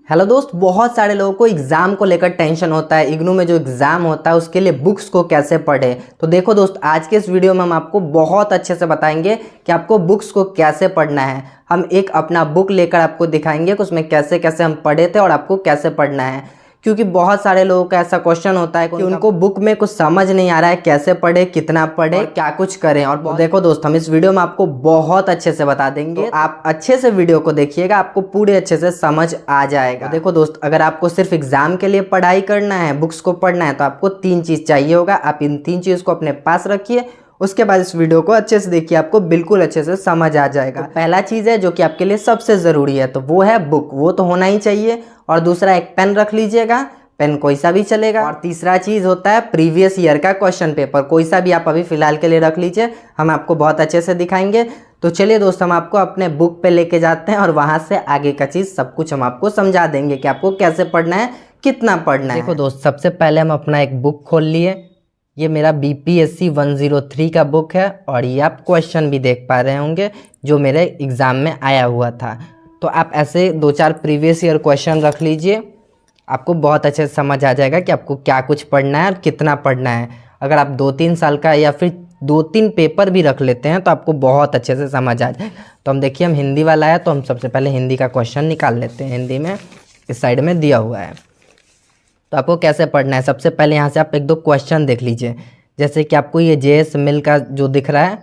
Hello दोस्त, बहुत सारे लोगों को एग्ज़ाम को लेकर टेंशन होता है। इग्नू में जो एग्ज़ाम होता है उसके लिए बुक्स को कैसे पढ़े। तो देखो दोस्त, आज के इस वीडियो में हम आपको बहुत अच्छे से बताएंगे कि आपको बुक्स को कैसे पढ़ना है। हम एक अपना बुक लेकर आपको दिखाएंगे कि उसमें कैसे कैसे हम पढ़े थे और आपको कैसे पढ़ना है। क्योंकि बहुत सारे लोगों का ऐसा क्वेश्चन होता है कि उनको बुक में कुछ समझ नहीं आ रहा है, कैसे पढ़े, कितना पढ़े और क्या कुछ करें। और देखो दोस्त, हम इस वीडियो में आपको बहुत अच्छे से बता देंगे। तो आप अच्छे से वीडियो को देखिएगा, आपको पूरे अच्छे से समझ आ जाएगा। तो देखो दोस्त, अगर आपको सिर्फ एग्जाम के लिए पढ़ाई करना है, बुक्स को पढ़ना है, तो आपको 3 चीज़ चाहिए होगा। आप इन 3 चीज़ को अपने पास रखिए, उसके बाद इस वीडियो को अच्छे से देखिए, आपको बिल्कुल अच्छे से समझ आ जाएगा। तो पहला चीज़ है जो कि आपके लिए सबसे ज़रूरी है, तो वो है बुक। वो तो होना ही चाहिए। और दूसरा, एक पेन रख लीजिएगा, पेन कोई सा भी चलेगा। और तीसरा चीज़ होता है प्रीवियस ईयर का क्वेश्चन पेपर, कोई सा भी आप अभी फ़िलहाल के लिए रख लीजिए, हम आपको बहुत अच्छे से दिखाएंगे। तो चलिए दोस्त, हम आपको अपने बुक पे लेके जाते हैं और वहाँ से आगे का चीज़ सब कुछ हम आपको समझा देंगे कि आपको कैसे पढ़ना है, कितना पढ़ना है। देखो दोस्त, सबसे पहले हम अपना एक बुक खोल लिए। ये मेरा BPSC 103 का बुक है और ये आप क्वेश्चन भी देख पा रहे होंगे जो मेरे एग्ज़ाम में आया हुआ था। तो आप ऐसे 2-4 प्रीवियस ईयर क्वेश्चन रख लीजिए, आपको बहुत अच्छे से समझ आ जाएगा कि आपको क्या कुछ पढ़ना है और कितना पढ़ना है। अगर आप 2-3 साल का या फिर 2-3 पेपर भी रख लेते हैं तो आपको बहुत अच्छे से समझ आ जाए। तो हम देखिए, हम हिंदी वाला है तो हम सबसे पहले हिंदी का क्वेश्चन निकाल लेते हैं। हिंदी में इस साइड में दिया हुआ है, तो आपको कैसे पढ़ना है। सबसे पहले यहाँ से आप 1-2 क्वेश्चन देख लीजिए। जैसे कि आपको ये JS मिल का जो दिख रहा है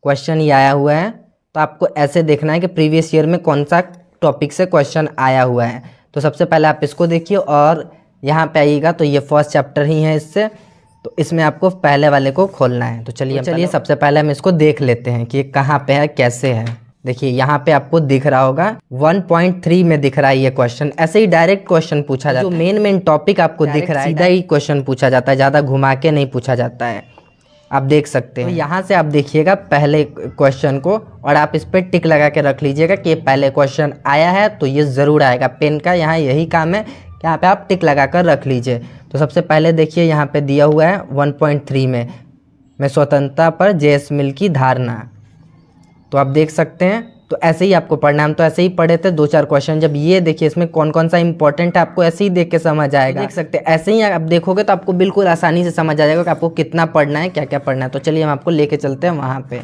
क्वेश्चन, ये आया हुआ है। तो आपको ऐसे देखना है कि प्रीवियस ईयर में कौन सा टॉपिक से क्वेश्चन आया हुआ है। तो सबसे पहले आप इसको देखिए और यहाँ पे आइएगा, तो ये फर्स्ट चैप्टर ही है इससे, तो इसमें आपको पहले वाले को खोलना है। तो चलिए सबसे पहले हम इसको देख लेते हैं कि कहाँ पे है, कैसे है। देखिए यहाँ पे आपको दिख रहा होगा 1.3 में दिख रहा है ये क्वेश्चन। ऐसे ही डायरेक्ट क्वेश्चन पूछा जाता है, जो मेन टॉपिक आपको दिख रहा है सीधा ही क्वेश्चन पूछा जाता है, ज़्यादा घुमा के नहीं पूछा जाता है। आप देख सकते हैं। तो यहाँ से आप देखिएगा पहले क्वेश्चन को और आप इस पर टिक लगा के रख लीजिएगा कि पहले क्वेश्चन आया है तो ये ज़रूर आएगा। पेन का यहाँ यही काम है कि यहाँ पे आप टिक लगा कर रख लीजिए। तो सबसे पहले देखिए यहाँ पे दिया हुआ है 1.3 में स्वतंत्रता पर JS मिल की धारणा। तो आप देख सकते हैं। तो ऐसे ही आपको पढ़ना है। हम तो ऐसे ही पढ़े थे 2-4 क्वेश्चन। जब ये देखिए इसमें कौन कौन सा इंपॉर्टेंट है, आपको ऐसे ही देख के समझ आएगा। देख सकते हैं, ऐसे ही आप देखोगे तो आपको बिल्कुल आसानी से समझ आ जाएगा कि आपको कितना पढ़ना है, क्या क्या पढ़ना है। तो चलिए हम आपको लेके चलते हैं वहाँ पे।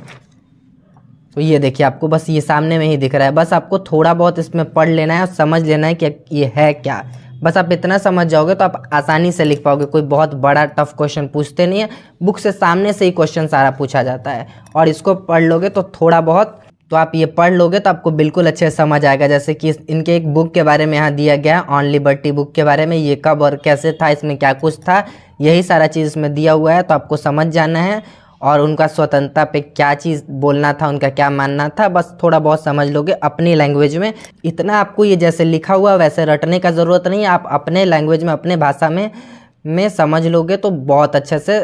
तो ये देखिए, आपको बस ये सामने में ही दिख रहा है। बस आपको थोड़ा बहुत इसमें पढ़ लेना है और समझ लेना है कि ये है क्या। बस आप इतना समझ जाओगे तो आप आसानी से लिख पाओगे। कोई बहुत बड़ा टफ क्वेश्चन पूछते नहीं है, बुक से सामने से ही क्वेश्चन सारा पूछा जाता है। और इसको पढ़ लोगे तो थोड़ा बहुत, तो आप ये पढ़ लोगे तो आपको बिल्कुल अच्छे से समझ आएगा। जैसे कि इनके एक बुक के बारे में यहाँ दिया गया, ऑन लिबर्टी बुक के बारे में, ये कब और कैसे था, इसमें क्या कुछ था, यही सारा चीज़ इसमें दिया हुआ है। तो आपको समझ जाना है और उनका स्वतंत्रता पे क्या चीज़ बोलना था, उनका क्या मानना था, बस थोड़ा बहुत समझ लोगे अपनी लैंग्वेज में। इतना आपको ये जैसे लिखा हुआ वैसे रटने का ज़रूरत नहीं है। आप अपने लैंग्वेज में, अपने भाषा में समझ लोगे तो बहुत अच्छे से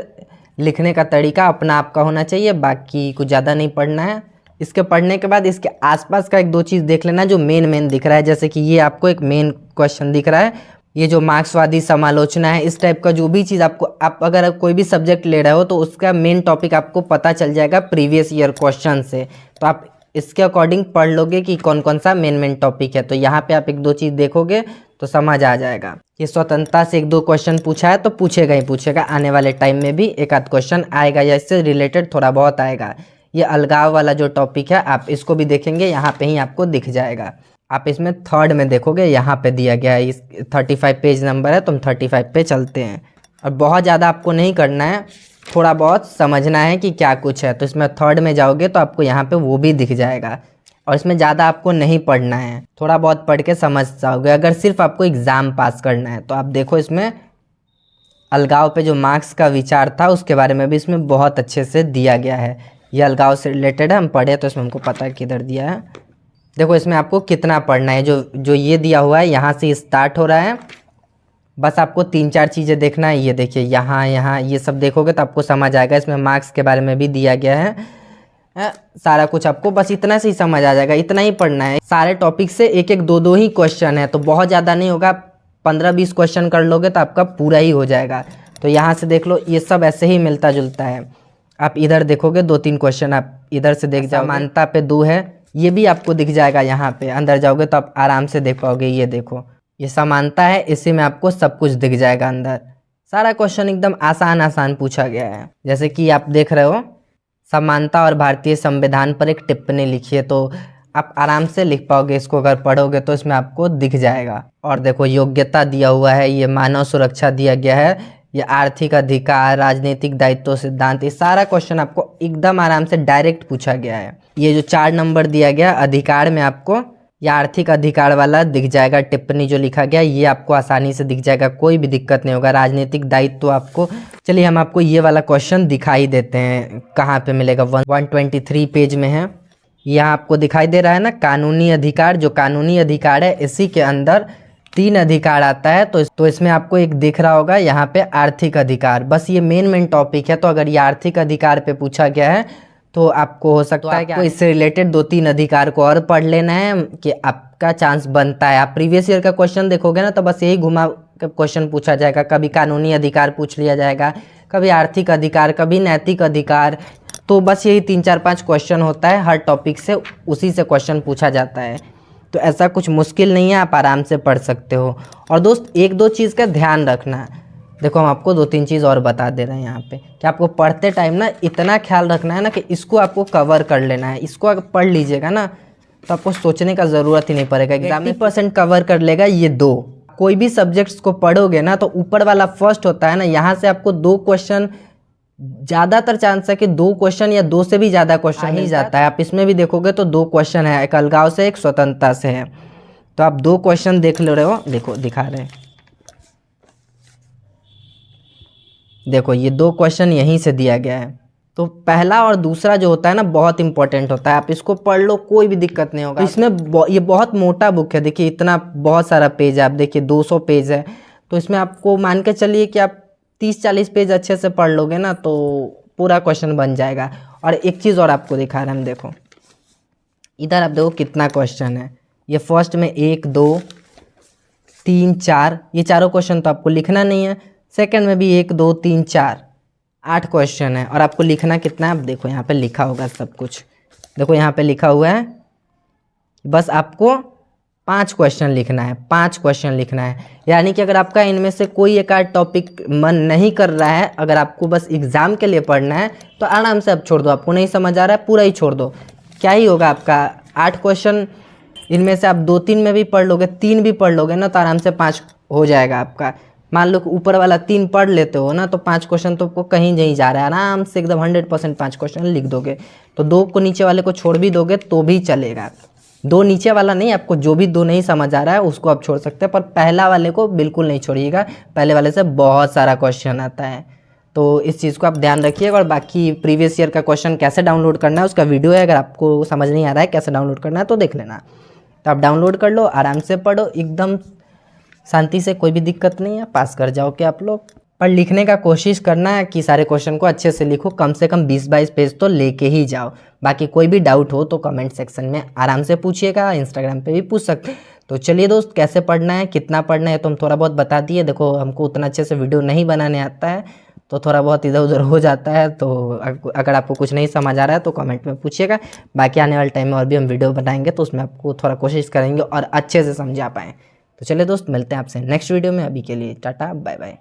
लिखने का तरीका अपना आपका होना चाहिए। बाकी कुछ ज़्यादा नहीं पढ़ना है। इसके पढ़ने के बाद इसके आसपास का 1-2 चीज़ देख लेना जो मेन दिख रहा है। जैसे कि ये आपको एक मेन क्वेश्चन दिख रहा है, ये जो मार्क्सवादी समालोचना है, इस टाइप का जो भी चीज़ आपको, आप अगर कोई भी सब्जेक्ट ले रहे हो तो उसका मेन टॉपिक आपको पता चल जाएगा प्रीवियस ईयर क्वेश्चन से। तो आप इसके अकॉर्डिंग पढ़ लोगे कि कौन कौन सा मेन टॉपिक है। तो यहाँ पे आप 1-2 चीज़ देखोगे तो समझ आ जाएगा। ये स्वतंत्रता से 1-2 क्वेश्चन पूछा है तो पूछेगा ही पूछेगा। आने वाले टाइम में भी 1-आध क्वेश्चन आएगा या इससे रिलेटेड थोड़ा बहुत आएगा। ये अलगाव वाला जो टॉपिक है, आप इसको भी देखेंगे, यहाँ पे ही आपको दिख जाएगा। आप इसमें 3rd में देखोगे, यहाँ पे दिया गया है, इस 35 पेज नंबर है, तो हम 35 पे चलते हैं। और बहुत ज़्यादा आपको नहीं करना है, थोड़ा बहुत समझना है कि क्या कुछ है। तो इसमें 3rd में जाओगे तो आपको यहाँ पे वो भी दिख जाएगा। और इसमें ज़्यादा आपको नहीं पढ़ना है, थोड़ा बहुत पढ़ के समझ जाओगे। अगर सिर्फ आपको एग्ज़ाम पास करना है तो आप देखो, इसमें अलगाव पे जो मार्क्स का विचार था उसके बारे में भी इसमें बहुत अच्छे से दिया गया है। ये अलगाव से रिलेटेड है, हम पढ़े तो इसमें हमको पता है किधर दिया है। देखो इसमें आपको कितना पढ़ना है, जो ये दिया हुआ है यहाँ से स्टार्ट हो रहा है। बस आपको 3-4 चीज़ें देखना है। ये देखिए यहाँ ये सब देखोगे तो आपको समझ आएगा। इसमें मार्क्स के बारे में भी दिया गया है। सारा कुछ आपको बस इतना से ही समझ आ जाएगा, इतना ही पढ़ना है। सारे टॉपिक से 1-1, 2-2 ही क्वेश्चन है, तो बहुत ज़्यादा नहीं होगा। 15-20 क्वेश्चन कर लोगे तो आपका पूरा ही हो जाएगा। तो यहाँ से देख लो, ये सब ऐसे ही मिलता जुलता है। आप इधर देखोगे 2-3 क्वेश्चन आप इधर से देख जाओ। समानता पे 2 है, ये भी आपको दिख जाएगा। यहाँ पे अंदर जाओगे तो आप आराम से देख पाओगे। ये देखो ये समानता है, इसी में आपको सब कुछ दिख जाएगा अंदर। सारा क्वेश्चन एकदम आसान आसान पूछा गया है। जैसे कि आप देख रहे हो, समानता और भारतीय संविधान पर एक टिप्पणी लिखिए, तो आप आराम से लिख पाओगे इसको, अगर पढ़ोगे तो इसमें आपको दिख जाएगा। और देखो योग्यता दिया हुआ है, ये मानव सुरक्षा दिया गया है, ये आर्थिक अधिकार, राजनीतिक दायित्व सिद्धांत, ये सारा क्वेश्चन आपको एकदम आराम से डायरेक्ट पूछा गया है। ये जो 4 नंबर दिया गया अधिकार में आपको ये आर्थिक अधिकार वाला दिख जाएगा, टिप्पणी जो लिखा गया ये आपको आसानी से दिख जाएगा, कोई भी दिक्कत नहीं होगा। राजनीतिक दायित्व आपको, चलिए हम आपको ये वाला क्वेश्चन दिखाई देते हैं, कहाँ पे मिलेगा, 123 पेज में है। यहाँ आपको दिखाई दे रहा है ना, कानूनी अधिकार। जो कानूनी अधिकार है इसी के अंदर 3 अधिकार आता है, तो इसमें आपको एक दिख रहा होगा यहाँ पे आर्थिक अधिकार। बस ये मेन टॉपिक है, तो अगर ये आर्थिक अधिकार पे पूछा गया है तो आपको हो सकता है कि इससे रिलेटेड 2-3 अधिकार को और पढ़ लेना है कि आपका चांस बनता है। आप प्रीवियस ईयर का क्वेश्चन देखोगे ना, तो बस यही घुमा के क्वेश्चन पूछा जाएगा। कभी कानूनी अधिकार पूछ लिया जाएगा, कभी आर्थिक अधिकार, कभी नैतिक अधिकार। तो बस यही 3-4-5 क्वेश्चन होता है हर टॉपिक से, उसी से क्वेश्चन पूछा जाता है। तो ऐसा कुछ मुश्किल नहीं है, आप आराम से पढ़ सकते हो। और दोस्त 1-2 चीज़ का ध्यान रखना है। देखो हम आपको 2-3 चीज़ और बता दे रहे हैं यहाँ पे कि आपको पढ़ते टाइम ना इतना ख्याल रखना है ना कि इसको आपको कवर कर लेना है। इसको अगर पढ़ लीजिएगा ना तो आपको सोचने का ज़रूरत ही नहीं पड़ेगा। एग्जाम में 80% कवर कर लेगा ये 2। कोई भी सब्जेक्ट्स को पढ़ोगे ना तो ऊपर वाला फर्स्ट होता है ना, यहाँ से आपको 2 क्वेश्चन, ज़्यादातर चांस है कि 2 क्वेश्चन या 2 से भी ज़्यादा क्वेश्चन ही जाता है। आप इसमें भी देखोगे तो 2 क्वेश्चन है, एक अलगाव से, एक स्वतंत्रता से है। तो आप 2 क्वेश्चन देख ले रहे हो, देखो दिखा रहे हैं, देखो ये 2 क्वेश्चन यहीं से दिया गया है। तो पहला और दूसरा जो होता है ना बहुत इंपॉर्टेंट होता है, आप इसको पढ़ लो, कोई भी दिक्कत नहीं होगा। इसमें ये बहुत मोटा बुक है, देखिए इतना बहुत सारा पेज है, आप देखिए 200 पेज है। तो इसमें आपको मान के चलिए कि आप 30-40 पेज अच्छे से पढ़ लोगे ना तो पूरा क्वेश्चन बन जाएगा। और एक चीज़ और आपको दिखा रहे हैं हम, देखो इधर आप देखो कितना क्वेश्चन है। ये फर्स्ट में 1, 2, 3, 4, ये चारों क्वेश्चन तो आपको लिखना नहीं है। सेकंड में भी 1, 2, 3, 4, 8 क्वेश्चन है। और आपको लिखना कितना है, आप देखो यहाँ पे लिखा होगा सब कुछ, देखो यहाँ पे लिखा हुआ है, बस आपको 5 क्वेश्चन लिखना है, 5 क्वेश्चन लिखना है। यानी कि अगर आपका इनमें से कोई एक आध टॉपिक मन नहीं कर रहा है, अगर आपको बस एग्ज़ाम के लिए पढ़ना है तो आराम से आप छोड़ दो। आपको नहीं समझ आ रहा है, पूरा ही छोड़ दो। क्या ही होगा आपका 8 क्वेश्चन, इनमें से आप 2-3 में भी पढ़ लोगे, 3 भी पढ़ लोगे ना तो आराम से 5 हो जाएगा आपका। मान लो ऊपर वाला 3 पढ़ लेते हो ना तो 5 क्वेश्चन तो आपको कहीं नहीं जा रहा है, आराम से एकदम 100% 5 क्वेश्चन लिख दोगे। तो 2 को नीचे वाले को छोड़ भी दोगे तो भी चलेगा। 2 नीचे वाला नहीं, आपको जो भी 2 नहीं समझ आ रहा है उसको आप छोड़ सकते हैं, पर पहला वाले को बिल्कुल नहीं छोड़िएगा, पहले वाले से बहुत सारा क्वेश्चन आता है। तो इस चीज़ को आप ध्यान रखिएगा। और बाकी प्रीवियस ईयर का क्वेश्चन कैसे डाउनलोड करना है उसका वीडियो है, अगर आपको समझ नहीं आ रहा है कैसे डाउनलोड करना है तो देख लेना। तो आप डाउनलोड कर लो, आराम से पढ़ो, एकदम शांति से, कोई भी दिक्कत नहीं है, पास कर जाओगे आप लोग। पर लिखने का कोशिश करना है कि सारे क्वेश्चन को अच्छे से लिखो, कम से कम 20-22 पेज तो लेके ही जाओ। बाकी कोई भी डाउट हो तो कमेंट सेक्शन में आराम से पूछिएगा, इंस्टाग्राम पे भी पूछ सकते। तो चलिए दोस्त, कैसे पढ़ना है, कितना पढ़ना है तो हम थोड़ा बहुत बता दिए। देखो हमको उतना अच्छे से वीडियो नहीं बनाने आता है तो थोड़ा बहुत इधर उधर हो जाता है, तो अगर आपको कुछ नहीं समझ आ रहा है तो कमेंट में पूछिएगा। बाकी आने वाले टाइम में और भी हम वीडियो बनाएंगे तो उसमें आपको थोड़ा कोशिश करेंगे और अच्छे से समझा पाएँ। तो चलिए दोस्त, मिलते हैं आपसे नेक्स्ट वीडियो में। अभी के लिए टाटा, बाय बाय।